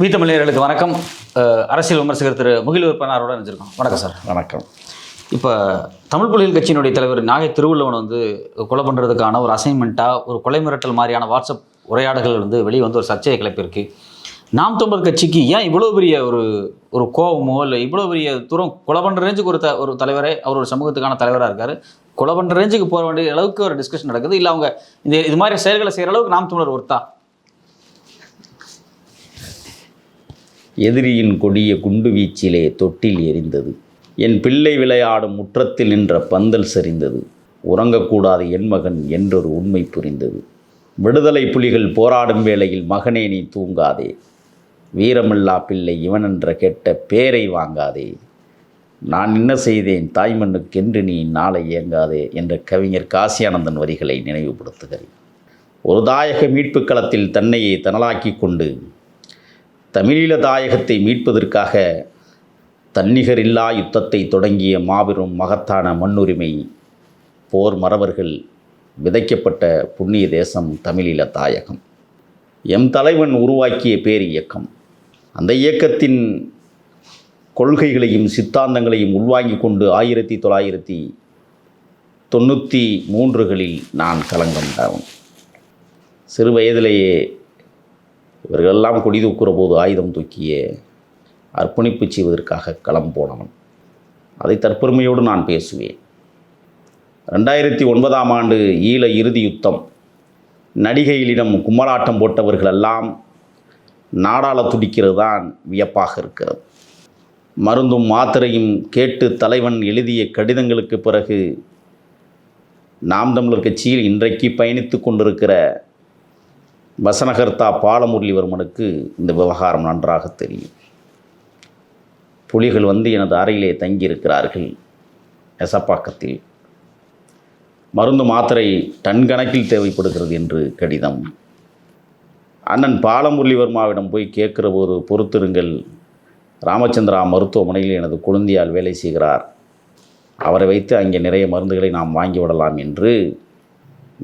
தமிழர்களுக்கு வணக்கம். அரசியல் விமர்சகர் திரு முகில் விற்பனாரோட நினைச்சிருக்கோம். வணக்கம் சார். வணக்கம். இப்போ தமிழ் புலிகள் கட்சியினுடைய தலைவர் நாகை திருவள்ளுவன் கொலை பண்ணுறதுக்கான ஒரு அசைன்மெண்ட்டாக ஒரு கொலை மிரட்டல் மாதிரியான வாட்ஸ்அப் உரையாடல்கள் வெளியே ஒரு சர்ச்சையை கிளப்பியிருக்கு. நாம் தமிழர் கட்சிக்கு ஏன் இவ்வளோ பெரிய ஒரு கோபமோ இல்லை இவ்வளோ பெரிய தூரம் கொலை பண்ணுற ரேஞ்சுக்கு ஒரு தலைவரே அவர் ஒரு சமூகத்துக்கான தலைவராக இருக்கார், கொலை பண்ணுற ரேஞ்சுக்கு போக வேண்டிய அளவுக்கு ஒரு டிஸ்கஷன் நடக்குது, இல்லை அவங்க இது மாதிரி செயல்களை செய்கிற அளவுக்கு நாம் தமிழர் ஒருத்தா? எதிரியின் கொடிய குண்டு வீச்சிலே தொட்டில் எரிந்தது, என் பிள்ளை விளையாடும் முற்றத்தில் நின்ற பந்தல் சரிந்தது, உறங்கக்கூடாது என் மகன் என்றொரு உண்மை புரிந்தது, விடுதலை புலிகள் போராடும் வேளையில் மகனே நீ தூங்காதே, வீரமில்லா பிள்ளை இவனென்ற கெட்ட பேரை வாங்காதே, நான் என்ன செய்தேன் தாய்மண்ணுக்கென்று நீ நாளை இயங்காதே என்ற கவிஞர் காசியானந்தன் வரிகளை நினைவுபடுத்துகிறேன். ஒரு தாயக மீட்பு களத்தில் தன்னையே தனலாக்கி கொண்டு தமிழீழ தாயகத்தை மீட்பதற்காக தன்னிகரில்லா யுத்தத்தை தொடங்கிய மாபெரும் மகத்தான மண்ணுரிமை போர் மறவர்கள் விதைக்கப்பட்ட புண்ணிய தேசம் தமிழீழ தாயகம். எம் தலைவன் உருவாக்கிய பேர் இயக்கம். அந்த இயக்கத்தின் கொள்கைகளையும் சித்தாந்தங்களையும் உள்வாங்கி கொண்டு 1993களில் நான் களங்கண்டவன். சிறு வயதிலேயே இவர்களெல்லாம் கொடி தூக்குற போது ஆயுதம் தூக்கிய அர்ப்பணிப்பு செய்வதற்காக களம் போனவன். அதை தற்பெருமையோடு நான் பேசுவேன். 2009ஆம் ஆண்டு ஈழ இறுதி யுத்தம் நடிகைகளிடம் கும்மலாட்டம் போட்டவர்களெல்லாம் நாடாள துடிக்கிறது தான் வியப்பாக இருக்கிறது. மருந்தும் மாத்திரையும் கேட்டு தலைவன் எழுதிய கடிதங்களுக்கு பிறகு நாம் தமிழர் கட்சியில் இன்றைக்கு பயணித்து கொண்டிருக்கிற வசனகர்த்தா பாலமுரளிவர்மனுக்கு இந்த விவகாரம் நன்றாக தெரியும். புலிகள் எனது அறையிலே தங்கியிருக்கிறார்கள். எசப்பாக்கத்தில் மருந்து மாத்திரை டன் கணக்கில் தேவைப்படுகிறது என்று கடிதம். அண்ணன் பாலமுரளிவர்மாவிடம் போய் கேட்குற போது, பொறுத்திருங்கள், ராமச்சந்திரா மருத்துவமனையில் எனது குழந்தையால் வேலை செய்கிறார், அவரை வைத்து அங்கே நிறைய மருந்துகளை நாம் வாங்கிவிடலாம் என்று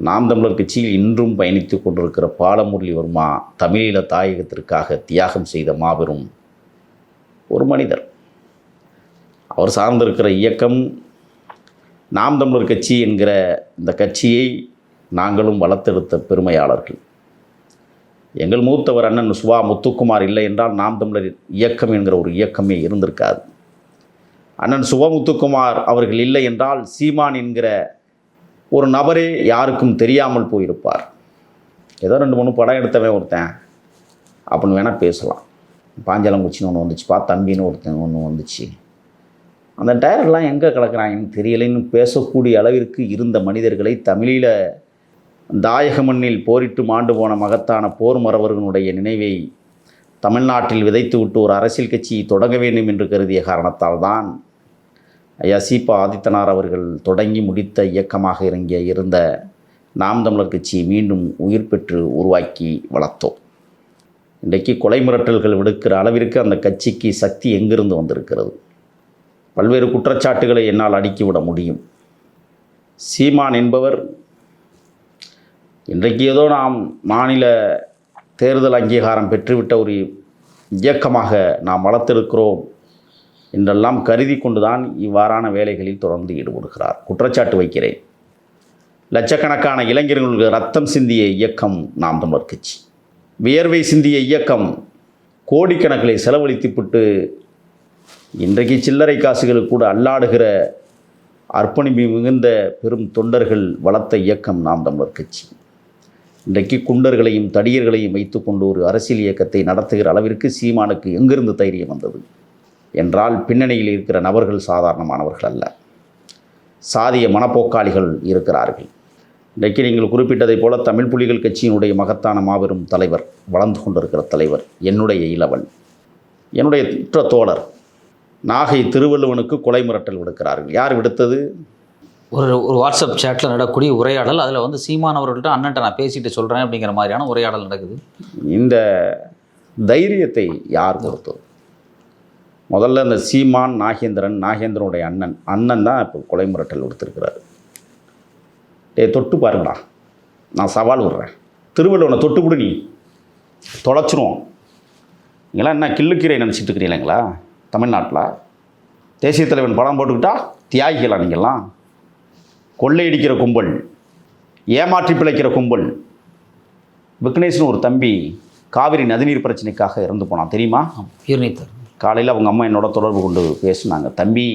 நாம் தமிழர் கட்சியில் இன்றும் பயணித்து கொண்டிருக்கிற பாலமுரளிவர்மா தமிழீழ தாயகத்திற்காக தியாகம் செய்த மாபெரும் ஒரு மனிதர். அவர் சார்ந்திருக்கிற இயக்கம் நாம் தமிழர் கட்சி என்கிற இந்த கட்சியை நாங்களும் வளர்த்தெடுத்த பெருமையாளர்கள். எங்கள் மூத்தவர் அண்ணன் சுவா முத்துக்குமார் இல்லை என்றால் நாம் தமிழர் இயக்கம் என்கிற ஒரு இயக்கமே இருந்திருக்காது. அண்ணன் சுவா முத்துக்குமார் அவர்கள் இல்லை என்றால் சீமான் என்கிற ஒரு நபரே யாருக்கும் தெரியாமல் போயிருப்பார். ஏதோ 2-3 படம் எடுத்தவன் ஒருத்தன் அப்படின்னு வேணால் பேசலாம். பாஞ்சாலங்குச்சின்னு ஒன்று வந்துச்சுப்பா, தம்பின்னு ஒன்று வந்துச்சு, அந்த டயர்லாம் எங்கே கிடக்கிறாங்கன்னு தெரியலைன்னு பேசக்கூடிய அளவிற்கு இருந்த மனிதர்களை தமிழீழ தாயக மண்ணில் போரிட்டு மாண்டு போன மகத்தான போர் மறவர்களுடைய நினைவை தமிழ்நாட்டில் விதைத்து விட்டு ஒரு அரசியல் கட்சியை தொடங்க வேண்டும் என்று கருதிய காரணத்தால் தான் ஐயா சீபா ஆதித்தனார் அவர்கள் தொடங்கி முடித்த இயக்கமாக இருந்த நாம் தமிழர் கட்சியை மீண்டும் உயிர் பெற்று உருவாக்கி வளர்த்தோம். இன்றைக்கு கொலை மிரட்டல்கள் விடுக்கிற அளவிற்கு அந்த கட்சிக்கு சக்தி எங்கிருந்து வந்திருக்கிறது? பல்வேறு குற்றச்சாட்டுகளை என்னால் அடுக்கிவிட முடியும். சீமான் என்பவர் இன்றைக்கு ஏதோ நாம் மாநில தேர்தல் அங்கீகாரம் பெற்றுவிட்ட ஒரு இயக்கமாக நாம் வளர்த்திருக்கிறோம் என்றெல்லாம் கருதி கொண்டுதான் இவ்வாறான வேலைகளில் தொடர்ந்து ஈடுபடுகிறார். குற்றச்சாட்டு வைக்கிறேன். லட்சக்கணக்கான இளைஞர்களுக்கு ரத்தம் சிந்திய இயக்கம் நாம் தமிழர் கட்சி, வியர்வை சிந்திய இயக்கம், கோடிக்கணக்கில் செலவழித்துவிட்டு இன்றைக்கு சில்லறை காசுகளுக்கு கூட அல்லாடுகிற அர்ப்பணிப்பு மிகுந்த பெரும் தொண்டர்கள் வளர்த்த இயக்கம் நாம் தமிழர் கட்சி. இன்றைக்கு குண்டர்களையும் தடியர்களையும் வைத்து கொண்டு ஒரு அரசியல் இயக்கத்தை நடத்துகிற அளவிற்கு சீமானுக்கு எங்கிருந்து தைரியம் வந்தது என்றால், பின்னணியில் இருக்கிற நபர்கள் சாதாரணமானவர்கள் அல்ல, சாதிய மனப்போக்காளிகள் இருக்கிறார்கள். இன்றைக்கு நீங்கள் குறிப்பிட்டதைப் போல தமிழ் புலிகள் கட்சியினுடைய மகத்தான மாபெரும் தலைவர், வளர்ந்து கொண்டிருக்கிற தலைவர், என்னுடைய இளவல், என்னுடைய உற்ற தோழர் நாகை திருவள்ளுவனுக்கு கொலை மிரட்டல் விடுக்கிறார்கள். யார் விடுத்தது? ஒரு வாட்ஸ்அப் சேட்டில் நடக்கக்கூடிய உரையாடல். அதில் சீமான் அவர்கள்ட்ட அண்ணன்ட்ட நான் பேசிட்டு சொல்கிறேன் அப்படிங்கிற மாதிரியான உரையாடல் நடக்குது. இந்த தைரியத்தை யார் கொடுத்தது? முதல்ல இந்த சீமான் நாகேந்திரனுடைய அண்ணன் தான் இப்போ கொலை மிரட்டல் கொடுத்துருக்கிறாரு. தொட்டு பாருங்களா, நான் சவால் விடுறேன், திருவள்ளுவனை தொட்டு கொடு, நீ தொலைச்சிரும், நீங்களாம் என்ன கிள்ளுக்கீரை நினச்சிட்டு இருக்கிறீங்களா தமிழ்நாட்டில்? தேசிய தலைவன் படம் போட்டுக்கிட்டா தியாகிகளா நீங்கள்லாம்? கொள்ளையடிக்கிற கும்பல், ஏமாற்றி பிழைக்கிற கும்பல். விக்னேஷ்னு ஒரு தம்பி காவிரி நதிநீர் பிரச்சனைக்காக இறந்து போனான் தெரியுமா? காலையில் அவங்க அம்மா என்னோட தொடர்பு கொண்டு பேசினாங்க. தம்பி,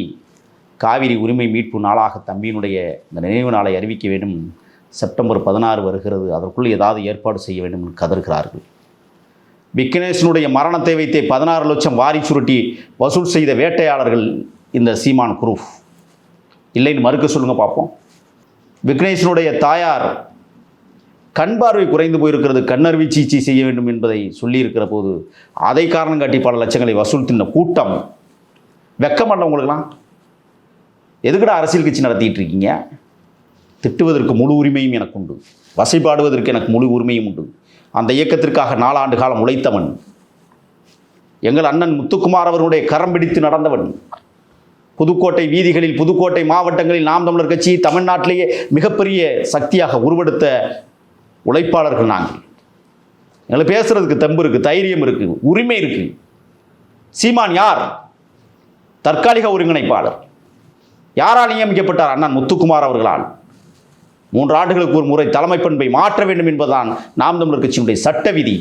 காவிரி உரிமை மீட்பு நாளாக தம்பியினுடைய இந்த நினைவு நாளை அறிவிக்க வேண்டும், செப்டம்பர் 16 வருகிறது, அதற்குள் ஏதாவது ஏற்பாடு செய்ய வேண்டும் என்று கதறுகிறார்கள். விக்னேஷனுடைய மரணத்தை வைத்தே 16 லட்சம் வாரி சுருட்டி வசூல் செய்த வேட்டையாளர்கள் இந்த சீமான் குரூப். இல்லைன்னு மறுக்க சொல்லுங்கள் பார்ப்போம். விக்னேஷனுடைய தாயார் கண் பார்வை குறைந்து போயிருக்கிறது, கண்ணறுவை சிகிச்சை செய்ய வேண்டும் என்பதை சொல்லியிருக்கிற போது அதை காரணம் காட்டி பல லட்சங்களை வசூல் தின்ன கூட்டம். வெக்கமல்ல உங்களுக்கெல்லாம்? எதுக்கடா அரசியல் கட்சி நடத்திட்டு இருக்கீங்க? திட்டுவதற்கு முழு உரிமையும் எனக்கு உண்டு, வசைபாடுவதற்கு எனக்கு முழு உரிமையும் உண்டு. அந்த இயக்கத்திற்காக 4 ஆண்டு காலம் உழைத்தவன், எங்கள் அண்ணன் முத்துக்குமார் அவர்களுடைய கரம் பிடித்து நடந்தவன். புதுக்கோட்டை வீதிகளில், புதுக்கோட்டை மாவட்டங்களில் நாம் தமிழர் கட்சி தமிழ்நாட்டிலேயே மிகப்பெரிய சக்தியாக உருவெடுத்த உழைப்பாளர்கள் நாங்கள். எங்களுக்கு பேசுறதுக்கு தெம்பு இருக்குது, தைரியம் இருக்குது, உரிமை இருக்குது. சீமான் யார்? தற்காலிக ஒருங்கிணைப்பாளர். யாரால் நியமிக்கப்பட்டார்? அண்ணன் முத்துக்குமார் அவர்களால். 3 ஆண்டுகளுக்கு ஒரு முறை தலைமை பண்பை மாற்ற வேண்டும் என்பதுதான் நாம் தமிழர் கட்சியினுடைய சட்ட விதி.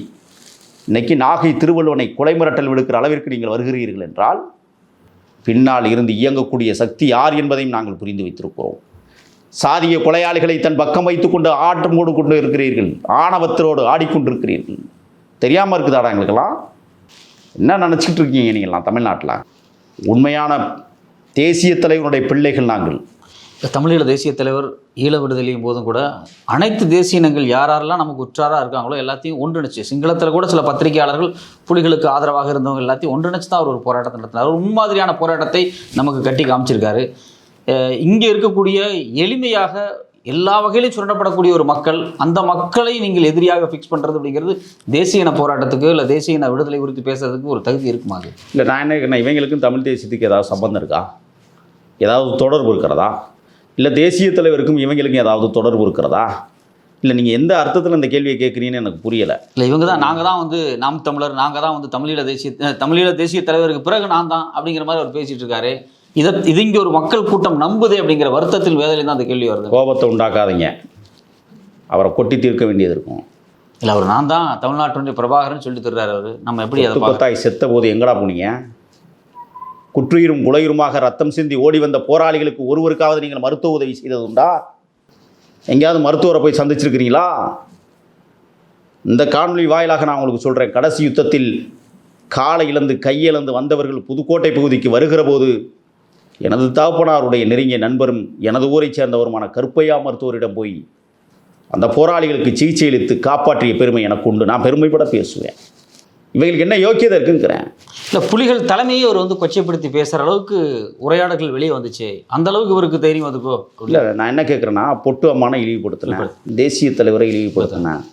இன்னைக்கு நாகை திருவள்ளுவனை கொலை மிரட்டல் விடுக்கிற அளவிற்கு நீங்கள் வருகிறீர்கள் என்றால் பின்னால் இருந்து இயங்கக்கூடிய சக்தி யார் என்பதையும் நாங்கள் புரிந்து வைத்திருக்கிறோம். சாதிய கொலையாளிகளை தன் பக்கம் வைத்துக்கொண்டு ஆட்டம் போடு கொண்டு இருக்கிறீர்கள், ஆணவத்தோடு ஆடிக்கொண்டிருக்கிறீர்கள். தெரியாமல் இருக்குதாடா எங்களுக்கெல்லாம்? என்ன நினச்சிக்கிட்டு இருக்கீங்க நீங்கள்லாம் தமிழ்நாட்டில்? உண்மையான தேசிய தலைவருடைய பிள்ளைகள் நாங்கள். தமிழீழ தேசிய தலைவர் ஈழ விடுதலையும் போதும் கூட அனைத்து தேசிய இனங்கள் யாரெல்லாம் நமக்கு உற்றாராக இருக்காங்களோ எல்லாத்தையும் ஒன்றிணைச்சு, சிங்களத்தில் கூட சில பத்திரிகையாளர்கள் புலிகளுக்கு ஆதரவாக இருந்தவங்க எல்லாத்தையும் ஒன்றிணைச்சு தான் அவர் ஒரு போராட்டத்தை நடத்தினார். ஒரு முன்மாதிரியான போராட்டத்தை நமக்கு கட்டி காமிச்சிருக்காரு. இங்கே இருக்கக்கூடிய எளிமையாக எல்லா வகையிலும் சுரண்டப்படக்கூடிய ஒரு மக்கள், அந்த மக்களை நீங்கள் எதிரியாக ஃபிக்ஸ் பண்ணுறது அப்படிங்கிறது தேசிய இன போராட்டத்துக்கு இல்லை தேசிய இன விடுதலை குறித்து பேசுறதுக்கு ஒரு தகுதி இருக்குமா? அது இல்லை. நான் என்ன, இவங்களுக்கும் தமிழ் தேசியத்துக்கு ஏதாவது சம்பந்தம் இருக்கா? ஏதாவது தொடர்பு இருக்கிறதா? இல்லை தேசிய தலைவருக்கும் இவங்களுக்கும் ஏதாவது தொடர்பு இருக்கிறதா? இல்லை நீங்கள் எந்த அர்த்தத்தில் இந்த கேள்வியை கேட்குறீங்கன்னு எனக்கு புரியலை. இல்லை, இவங்க தான் நாங்கள் தான் வந்து நாம் தமிழர், நாங்கள் தான் வந்து தமிழீழ தேசிய தலைவருக்கு பிறகு நான் தான் அப்படிங்கிற மாதிரி அவர் பேசிகிட்டு இருக்காரு. இது இங்கே ஒரு மக்கள் கூட்டம் நம்புதே அப்படிங்கிற வருத்தத்தில் வேதனையில் தான் அந்த கேள்வி வருது. கோபத்தை உண்டாக்காதீங்க, அவரை கொட்டி தீர்க்க வேண்டியது இருக்கும். இல்லை, அவர் நான் தான் தமிழ்நாட்டுடைய பிரபாகரன் சொல்லி தர்றாரு. அவர் நம்ம எப்படி அதை கொத்தாய் செத்த போது எங்கடா போனீங்க? குற்றுயிரும் குலையுருமாக ரத்தம் சிந்தி ஓடி வந்த போராளிகளுக்கு ஒருவருக்காவது நீங்கள் மருத்துவ உதவி செய்தது உண்டா? எங்கேயாவது மருத்துவரை போய் சந்திச்சிருக்கிறீங்களா? இந்த காணொலி வாயிலாக நான் உங்களுக்கு சொல்கிறேன், கடைசி யுத்தத்தில் காலை இழந்து கையிழந்து வந்தவர்கள் புதுக்கோட்டை பகுதிக்கு வருகிற போது எனது தகப்பனாருடைய நெருங்கிய நண்பரும் எனது ஊரைச் சேர்ந்தவருமான கருப்பையா மருத்துவரிடம் போய் அந்த போராளிகளுக்கு சிகிச்சை அளித்து காப்பாற்றிய பெருமை எனக்கு உண்டு. நான் பெருமைப்பட பேசுவேன். இவங்களுக்கு என்ன யோக்கியதை இருக்குங்கிறேன். இல்லை, புலிகள் தலைமையை அவர் வந்து கொச்சைப்படுத்தி பேசுகிற அளவுக்கு உரையாடல்கள் வெளியே வந்துச்சு. அந்த அளவுக்கு இவருக்கு தைரியம் அதுக்கோ? இல்லை, நான் என்ன கேட்குறேன்னா, பொட்டு அம்மான இழிவுபடுத்தினேன், தேசிய தலைவரை இழிவுபடுத்தினேன்,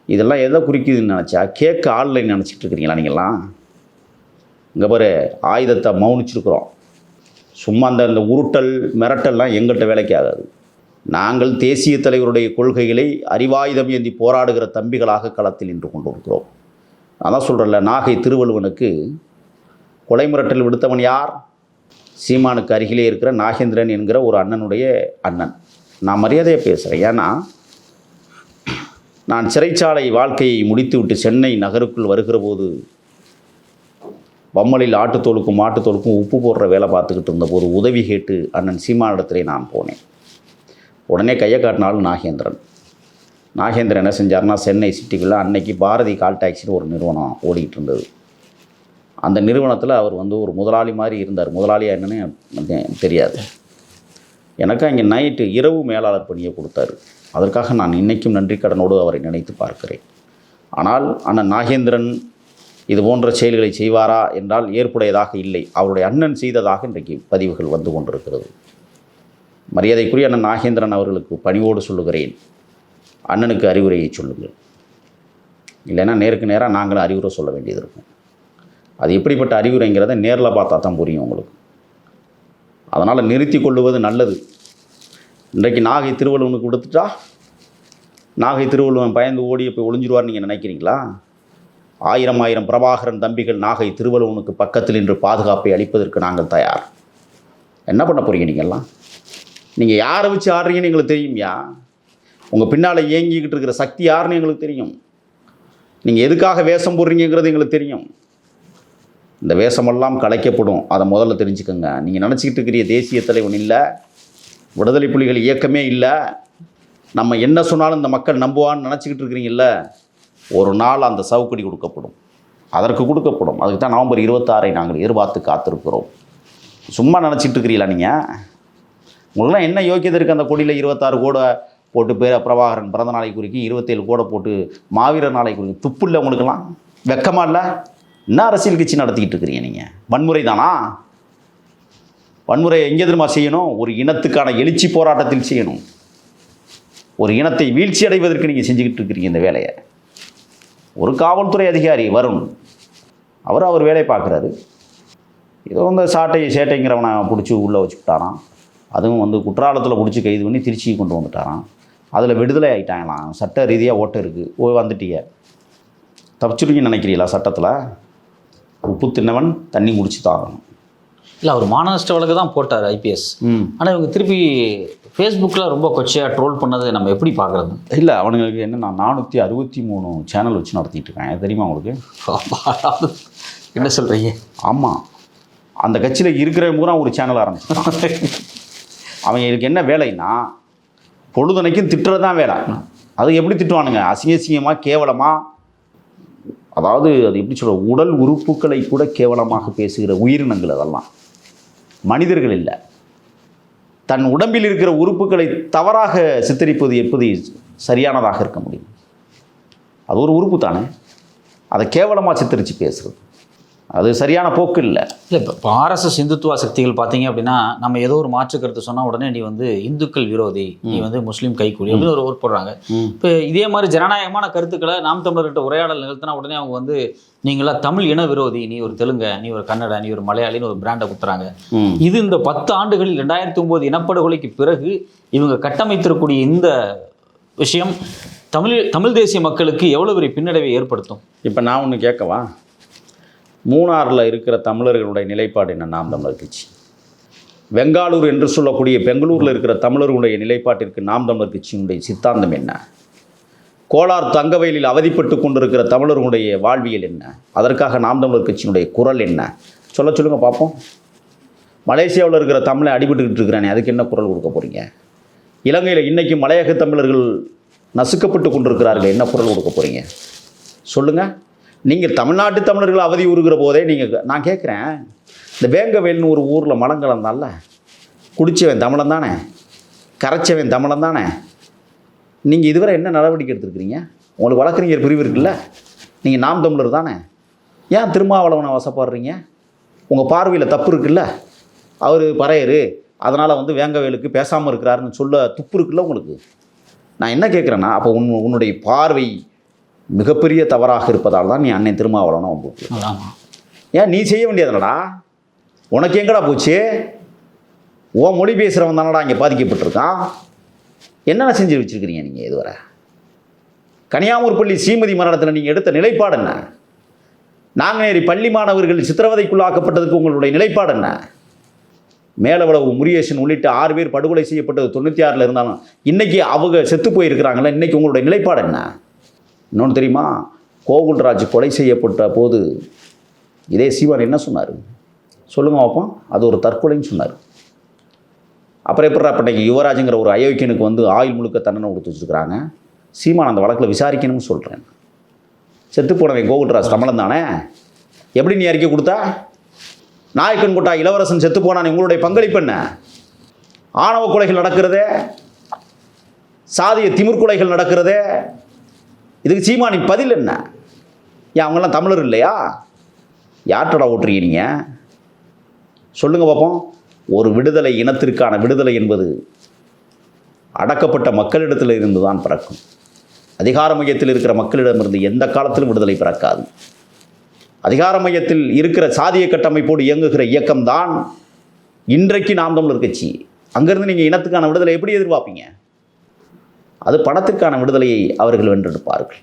இதெல்லாம் எதை குறிக்குதுன்னு நினச்சா கேட்க ஆன்லைன் நினச்சிட்டு இருக்கிறீங்களா நீங்கள்லாம்? இங்கே பாரு, ஆயுதத்தை மௌனிச்சிருக்கிறோம். சும்மா அந்த உருட்டல் மிரட்டல்லாம் எங்கள்கிட்ட வேலைக்கு ஆகாது. நாங்கள் தேசிய தலைவருடைய கொள்கைகளை அறிவாயுதம் ஏந்தி போராடுகிற தம்பிகளாக களத்தில் நின்று கொண்டு இருக்கிறோம். அதான் சொல்கிறேன்ல, நாகை திருவள்ளுவனுக்கு கொலை மிரட்டல் விடுத்தவன் யார்? சீமானுக்கு அருகிலே இருக்கிற நாகேந்திரன் என்கிற ஒரு அண்ணனுடைய அண்ணன். நான் மரியாதையாக பேசுகிறேன். ஏன்னா நான் சிறைச்சாலை வாழ்க்கையை முடித்துவிட்டு சென்னை நகருக்குள் வருகிற போது பம்மலில் ஆட்டுத்தோலுக்கும் மாட்டுத்தோலுக்கும் உப்பு போடுற வேலை பார்த்துக்கிட்டு இருந்தபோது உதவி கேட்டு அண்ணன் சீமானிடத்திலே நான் போனேன். உடனே கையை காட்டினாலும் நாகேந்திரன் என்ன செஞ்சார்னா, சென்னை சிட்டிக்குள்ளே அன்னைக்கு பாரதி கால் டாக்ஸின்னு ஒரு நிறுவனம் ஓடிக்கிட்டு இருந்தது. அந்த நிறுவனத்தில் அவர் வந்து ஒரு முதலாளி மாதிரி இருந்தார். முதலாளியாக என்னன்னு தெரியாது எனக்கு. அங்கே நைட்டு இரவு மேலாளர் பணியை கொடுத்தாரு. அதற்காக நான் இன்றைக்கும் நன்றி கடனோடு அவரை நினைத்து பார்க்கிறேன். ஆனால் அண்ணன் நாகேந்திரன் இது போன்ற செயல்களை செய்வாரா என்றால் ஏற்புடையதாக இல்லை. அவருடைய அண்ணன் செய்ததாக இன்றைக்கு பதிவுகள் வந்து கொண்டிருக்கிறது. மரியாதைக்குரிய அண்ணன் நாகேந்திரன் அவர்களுக்கு பணிவோடு சொல்லுகிறேன், அண்ணனுக்கு அறிவுரையை சொல்லுங்கள். இல்லைன்னா நேருக்கு நேராக நாங்களும் அறிவுரை சொல்ல வேண்டியது இருக்கும். அது எப்படிப்பட்ட அறிவுரைங்கிறத நேரில் பார்த்தா தான் புரியும் உங்களுக்கு. அதனால் நிறுத்தி கொள்ளுவது நல்லது. இன்றைக்கு நாகை திருவள்ளுவனுக்கு கொடுத்துட்டா நாகை திருவள்ளுவன் பயந்து ஓடி போய் ஒளிஞ்சிருவார் நீங்கள் நினைக்கிறீங்களா? 1000 பிரபாகரன் தம்பிகள் நாகை திருவள்ளுவனுக்கு பக்கத்தில் நின்று பாதுகாப்பை அளிப்பதற்கு நாங்கள் தயார். என்ன பண்ண போகிறீங்க நீங்கள்லாம்? நீங்கள் யாரை வச்சு ஆடுறீங்கன்னு எங்களுக்கு தெரியும்யா. உங்கள் பின்னால் இயங்கிக்கிட்டு இருக்கிற சக்தி யாருன்னு எங்களுக்கு தெரியும். நீங்கள் எதுக்காக வேஷம் போடுறீங்கிறது எங்களுக்கு தெரியும். இந்த வேஷமெல்லாம் கலைக்கப்படும். அதை முதல்ல தெரிஞ்சுக்கோங்க. நீங்கள் நினச்சிக்கிட்டு இருக்கிற தேசிய தலைவன் இல்லை, விடுதலை புலிகள் இயக்கமே இல்லை, நம்ம என்ன சொன்னாலும் இந்த மக்கள் நம்புவான்னு நினச்சிக்கிட்டு இருக்கிறீங்கல்ல, ஒரு நாள் அந்த சவுக்கடி கொடுக்கப்படும். அதற்கு கொடுக்கப்படும். அதுக்கு தான் நவம்பர் 26 நாங்கள் எதிர்பார்த்து காத்திருக்கிறோம். சும்மா நினச்சிட்டு இருக்கிறீங்களா நீங்கள்? உங்களுக்குலாம் என்ன யோக்கியதை இருக்குது? அந்த கொடியில் 26 கோடை போட்டு பிரபாகரன் பிறந்த நாளை குறிக்கி 27 கோடை போட்டு மாவீரர் நாளை குறிக்கி துப்பு இல்லை உங்களுக்கெல்லாம்? வெக்கமா இல்லை? என்ன அரசியல் கட்சி நடத்திக்கிட்டு இருக்கிறீங்க நீங்கள்? வன்முறை தானா? வன்முறையை எங்கே தெரியுமா செய்யணும்? ஒரு இனத்துக்கான எழுச்சி போராட்டத்தில் செய்யணும். ஒரு இனத்தை வீழ்ச்சி அடைவதற்கு நீங்கள் செஞ்சுக்கிட்டு இருக்கிறீங்க இந்த வேலையை. ஒரு காவல்துறை அதிகாரி வருண் அவர் வேலையை பார்க்குறாரு. ஏதோ இந்த சேட்டைங்கிறவனை பிடிச்சி உள்ளே வச்சுக்கிட்டாராம். அதுவும் குற்றாலத்தில் பிடிச்சி கைது பண்ணி திருச்சிக்கு கொண்டு வந்துட்டாராம். அதில் விடுதலை ஆகிட்டாங்களாம். சட்ட ரீதியாக ஓட்டம் இருக்குது. வந்துட்டீங்க, தப்பிச்சுருக்கீங்கன்னு நினைக்கிறீங்களா? சட்டத்தில் உப்பு தின்னவன் தண்ணி குடிச்சு தாகணும். இல்லை, அவர் மானநஷ்ட வழக்கு தான் போட்டார் ஐபிஎஸ். ஆனால் இவங்க திருப்பி ஃபேஸ்புக்கில் ரொம்ப கொச்சையாக ட்ரோல் பண்ணதை நம்ம எப்படி பார்க்குறது? இல்லை, அவனுங்களுக்கு என்னென்னா 463 சேனல் வச்சு நடத்திட்டு இருக்காங்க. தெரியுமா உங்களுக்கு? என்ன சொல்கிறீங்க? ஆமாம், அந்த கட்சியில் இருக்கிற பூரா ஒரு சேனல் ஆரம்பிச்சிட்டான். அவங்களுக்கு என்ன வேலைன்னா பொழுதுனைக்கும் திட்டுறது தான் வேலை. அது எப்படி திட்டுவானுங்க? அசிங்கமாக கேவலமாக. அதாவது அது எப்படி சொல்ல, உடல் உறுப்புகளை கூட கேவலமாக பேசுகிற உயிரினங்கள் அதெல்லாம். மனிதர்கள் இல்லை. தன் உடம்பில் இருக்கிற உறுப்புகளை தவறாக சித்தரிப்பது எப்படி சரியானதாக இருக்க முடியும்? அது ஒரு உறுப்பு தானே. அதை கேவலமாக சித்தரித்து பேசுகிறது அது சரியான போக்கு இல்லை. இல்லை, இப்போ ஆர்எஸ்எஸ் இந்துத்துவ சக்திகள் பார்த்தீங்க அப்படின்னா, நம்ம ஏதோ ஒரு மாற்று கருத்து சொன்னால் உடனே நீ இந்துக்கள் விரோதி, நீ முஸ்லீம் கைக்கூலி அப்படின்னு ஒரு போடுறாங்க. இப்போ இதே மாதிரி ஜனநாயகமான கருத்துக்களை நாம் தமிழர்கிட்ட உரையாடல் நிகழ்த்தினா உடனே அவங்க நீங்களா தமிழ் இன விரோதி, நீ ஒரு தெலுங்க, நீ ஒரு கன்னட, நீ ஒரு மலையாளின்னு ஒரு பிராண்டை குத்துறாங்க. இது இந்த 10 ஆண்டுகளில் 2009 இனப்படுகொலைக்கு பிறகு இவங்க கட்டமைத்திருக்கக்கூடிய இந்த விஷயம் தமிழ் தேசிய மக்களுக்கு எவ்வளோ பெரிய பின்னடைவை ஏற்படுத்தும்? இப்போ நான் ஒன்று கேட்கவா? மூணாறில் இருக்கிற தமிழர்களுடைய நிலைப்பாடு என்ன? நாம் தமிழர் கட்சி. வெங்காலூர் என்று சொல்லக்கூடிய பெங்களூரில் இருக்கிற தமிழர்களுடைய நிலைப்பாட்டிற்கு நாம் தமிழர் கட்சியினுடைய சித்தாந்தம் என்ன? கோலார் தங்கவயலில் அவதிப்பட்டு கொண்டிருக்கிற தமிழர்களுடைய வாழ்வியல் என்ன? அதற்காக நாம் தமிழர் கட்சியினுடைய குரல் என்ன? சொல்லுங்கள் பார்ப்போம். மலேசியாவில் இருக்கிற தமிழை அடிபட்டுக்கிட்டு இருக்கிறானே, அதுக்கு என்ன குரல் கொடுக்க போகிறீங்க? இலங்கையில் இன்றைக்கி மலையக தமிழர்கள் நசுக்கப்பட்டு கொண்டிருக்கிறார்கள், என்ன குரல் கொடுக்க போகிறீங்க? சொல்லுங்கள். நீங்கள் தமிழ்நாட்டு தமிழர்கள் அவதி உறுகிற போதே நான் கேட்குறேன், இந்த வேங்கவேல்னு ஒரு ஊரில் மலம் கலந்தால குடித்தவன் தமிழன் தானே, கரைச்சவன் தமிழன் தானே. நீங்கள் இதுவரை என்ன நடவடிக்கை எடுத்துருக்கிறீங்க? உங்களுக்கு வழக்கறிஞர் பிரிவு இருக்குல்ல, நீங்கள் நாம் தமிழர் தானே. ஏன் திருமாவளவனை வசப்படுறீங்க? உங்கள் பார்வையில் தப்பு இருக்குல்ல, அவர் பறையரு, அதனால் வேங்கவேலுக்கு பேசாமல் இருக்கிறாருன்னு சொல்ல துப்பு இருக்குல்ல உங்களுக்கு. நான் என்ன கேட்குறேன்னா, அப்போ உன்னுடைய பார்வை மிகப்பெரிய தவறாக இருப்பதால் தான் நீ அன்னை திருமாவளவனை வம்புக்கு. ஏன் நீ செய்ய வேண்டியதுனடா? உனக்கு எங்கடா போச்சு? உன் மொழி பேசுகிறவன் தானடா இங்கே பாதிக்கப்பட்டிருக்கான். என்னென்ன செஞ்சு வச்சுருக்கிறீங்க நீங்கள் இதுவரை? கனியாமூர் பள்ளி ஸ்ரீமதி மரணத்தில் நீங்கள் எடுத்த நிலைப்பாடு என்ன? நாங்குநேரி பள்ளி மாணவர்கள் சித்திரவதைக்குள்ளாக்கப்பட்டதுக்கு உங்களுடைய நிலைப்பாடு என்ன? மேலவளவு முருகேசன் உள்ளிட்ட 6 பேர் படுகொலை செய்யப்பட்டது 96 இருந்தாலும் இன்றைக்கி அவங்க செத்து போயிருக்கிறாங்களே, இன்றைக்கி உங்களுடைய நிலைப்பாடு என்ன? இன்னொன்று தெரியுமா? கோகுல்ராஜ் கொலை செய்யப்பட்ட போது இதே சீவான் என்ன சொன்னார்? சொல்லுங்க பார்ப்போம். அது ஒரு தற்கொலைன்னு சொன்னார். அப்புறம் எப்படா பண்டைக்கு யுவராஜுங்கிற ஒரு அயோக்கியனுக்கு ஆயுள் முழுக்க தண்டனை கொடுத்து வச்சுருக்கிறாங்க. சீமான் அந்த வழக்கில் விசாரிக்கணும்னு சொல்கிறேன். செத்து போனவன் கோகுல்ராஜ் தமிழன் தானே. எப்படி நீ அறிக்கை கொடுத்தா? நாயக்கன் கோட்டா இளவரசன் செத்து போனான், உங்களுடைய பங்களிப்பு என்ன? ஆணவ கொலைகள் நடக்கிறதே, சாதிய திமிர் கொலைகள் நடக்கிறதே, இதுக்கு சீமானின் பதில் என்ன? ஏன் அவங்கெல்லாம் தமிழர் இல்லையா? யார்ட்டடா ஓட்டுறீங்க நீங்கள்? சொல்லுங்கள் பார்ப்போம். ஒரு விடுதலை, இனத்திற்கான விடுதலை என்பது அடக்கப்பட்ட மக்களிடத்தில் இருந்து தான் பிறக்கும். அதிகார மையத்தில் இருக்கிற மக்களிடமிருந்து எந்த காலத்திலும் விடுதலை பிறக்காது. அதிகார மையத்தில் இருக்கிற சாதிய கட்டமைப்போடு இயங்குகிற இயக்கம்தான் இன்றைக்கு நாம் தமிழர் கட்சி. அங்கேருந்து நீங்கள் இனத்துக்கான விடுதலை எப்படி எதிர்பார்ப்பீங்க? அது பணத்திற்கான விடுதலையை அவர்கள் வென்றெடுப்பார்கள்.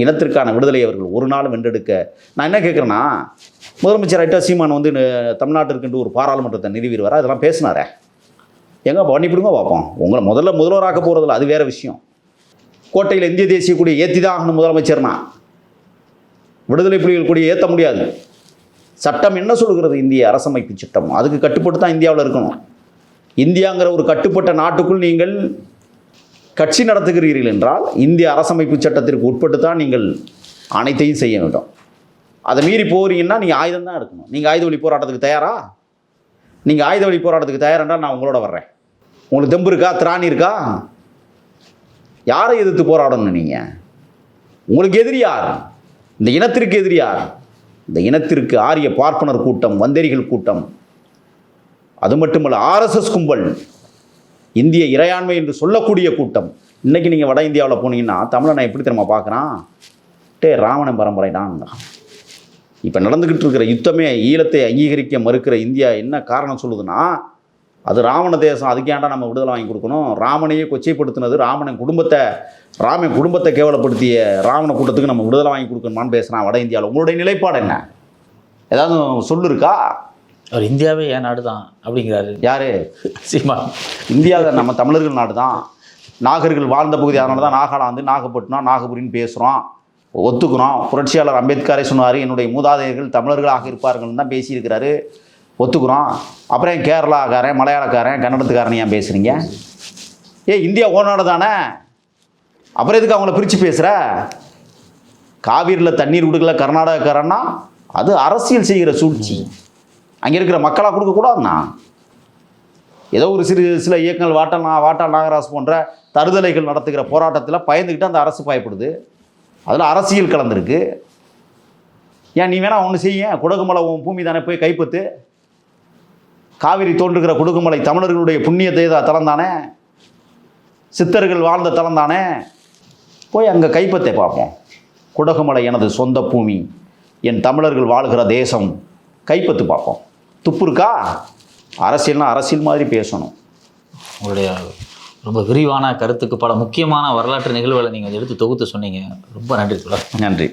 இனத்திற்கான விடுதலை அவர்கள் ஒரு நாளும் வென்றெடுக்க. நான் என்ன கேட்குறேன்னா, முதலமைச்சர் ஐட்டா சீமான் வந்து தமிழ்நாட்டிற்கு ஒரு பாராளுமன்றத்தை நிறுவிடுவாரா? இதெல்லாம் பேசினாரே, எங்கே பண்ணிவிடுங்க பார்ப்போம். உங்களை முதல்வராக்க போகிறதில்ல, அது வேறு விஷயம். கோட்டையில் இந்திய தேசிய கொடியை ஏற்றி தான் ஆகணும் முதலமைச்சர்னா. விடுதலை புலிகள் கொடியை ஏற்ற முடியாது. சட்டம் என்ன சொல்கிறது? இந்திய அரசமைப்பு சட்டம், அதுக்கு கட்டுப்பட்டு தான் இந்தியாவில் இருக்கணும். இந்தியாங்கிற ஒரு கட்டுப்பட்ட நாட்டுக்குள் நீங்கள் கட்சி நடத்துகிறீர்கள் என்றால் இந்திய அரசமைப்பு சட்டத்திற்கு உட்பட்டு தான் நீங்கள் அனைத்தையும் செய்ய வேண்டும். அதை மீறி போகிறீங்கன்னா நீங்கள் ஆயுதம் தான் எடுக்கணும். நீங்கள் ஆயுத வழி போராட்டத்துக்கு தயாரா? நீங்கள் ஆயுத வழி போராட்டத்துக்கு தயாரென்றால் நான் உங்களோட வர்றேன். உங்களுக்கு தெம்பு இருக்கா, திராணி இருக்கா? யாரை எதிர்த்து போராடணும்? நீங்கள் உங்களுக்கு எதிரி யார்? இந்த இனத்திற்கு எதிரி யார்? இந்த இனத்திற்கு ஆரிய பார்ப்பனர் கூட்டம், வந்தேரிகள் கூட்டம், அது மட்டுமல்ல ஆர்எஸ்எஸ் கும்பல், இந்திய இறையாண்மை என்று சொல்லக்கூடிய கூட்டம். இன்றைக்கி நீங்கள் வட இந்தியாவில் போனீங்கன்னா தமிழனை எப்படி தெரியுமா பார்க்குறான்? ராவணன் பரம்பரை தான். இப்போ நடந்துக்கிட்டு இருக்கிற யுத்தமே ஈழத்தை அங்கீகரிக்க மறுக்கிற இந்தியா என்ன காரணம் சொல்லுதுன்னா, அது ராவண தேசம், அதுக்கு ஏன்டா நம்ம விடுதலை வாங்கி கொடுக்கணும்? ராமனையே கொச்சைப்படுத்தினது, ராமன் குடும்பத்தை கேவலப்படுத்திய ராவண கூட்டத்துக்கு நம்ம விடுதலை வாங்கி கொடுக்கணுமான்னு பேசுகிறான் வட இந்தியாவில். உங்களுடைய நிலைப்பாடு என்ன? ஏதாவது சொல்லு இருக்கா? அவர் இந்தியாவே என் நாடு தான் அப்படிங்கிறாரு. யார்? சீமான். இந்தியாவில் நம்ம தமிழர்கள் நாடு தான், நாகர்கள் வாழ்ந்த பகுதி, அதனால தான் நாகாலாந்து, நாகப்பட்டினம், நாகபுரின்னு பேசுகிறோம், ஒத்துக்கிறோம். புரட்சியாளர் அம்பேத்கரே சொன்னார், என்னுடைய மூதாதையர்கள் தமிழர்களாக இருப்பார்கள்னு தான் பேசியிருக்கிறாரு, ஒத்துக்கிறோம். அப்புறம் ஏன் கேரளாக்காரன், மலையாளக்காரன், கன்னடத்துக்காரன் ஏன் பேசுகிறீங்க? இந்தியா ஓநாடு தானே, அப்புறம் எதுக்கு அவங்கள பிரித்து பேசுகிற? காவிரியில் தண்ணீர் கொடுக்கல கர்நாடகக்காரன்னா அது அரசியல் செய்கிற சூழ்ச்சி. அங்கே இருக்கிற மக்களாக கொடுக்கக்கூடாதுண்ணா. ஏதோ ஒரு சில இயக்கங்கள் வாட்டாள் நாகராஜ் போன்ற தருதலைகள் நடத்துகிற போராட்டத்தில் பயந்துக்கிட்டு அந்த அரசு பயப்படுது. அதில் அரசியல் கலந்துருக்கு. ஏன் நீ வேணா ஒன்று செய்ய, குடகுமலை உன் பூமி தானே, போய் கைப்பற்று. காவிரி தோன்றுகிற குடகுமலை தமிழர்களுடைய புண்ணியத்தை தலம் தானே, சித்தர்கள் வாழ்ந்த தலம் தானே, போய் அங்கே கைப்பற்ற பார்ப்போம். குடகுமலை எனது சொந்த பூமி, என் தமிழர்கள் வாழ்கிற தேசம், கைப்பற்று பார்ப்போம். துப்பு இருக்கா? அரசியல்னா அரசியல் மாதிரி பேசணும். உங்களுடைய ரொம்ப விரிவான கருத்துக்கு பல முக்கியமான வரலாற்று நிகழ்வுகளை நீங்கள் எடுத்து தொகுத்து சொன்னீங்க. ரொம்ப நன்றி. நன்றி.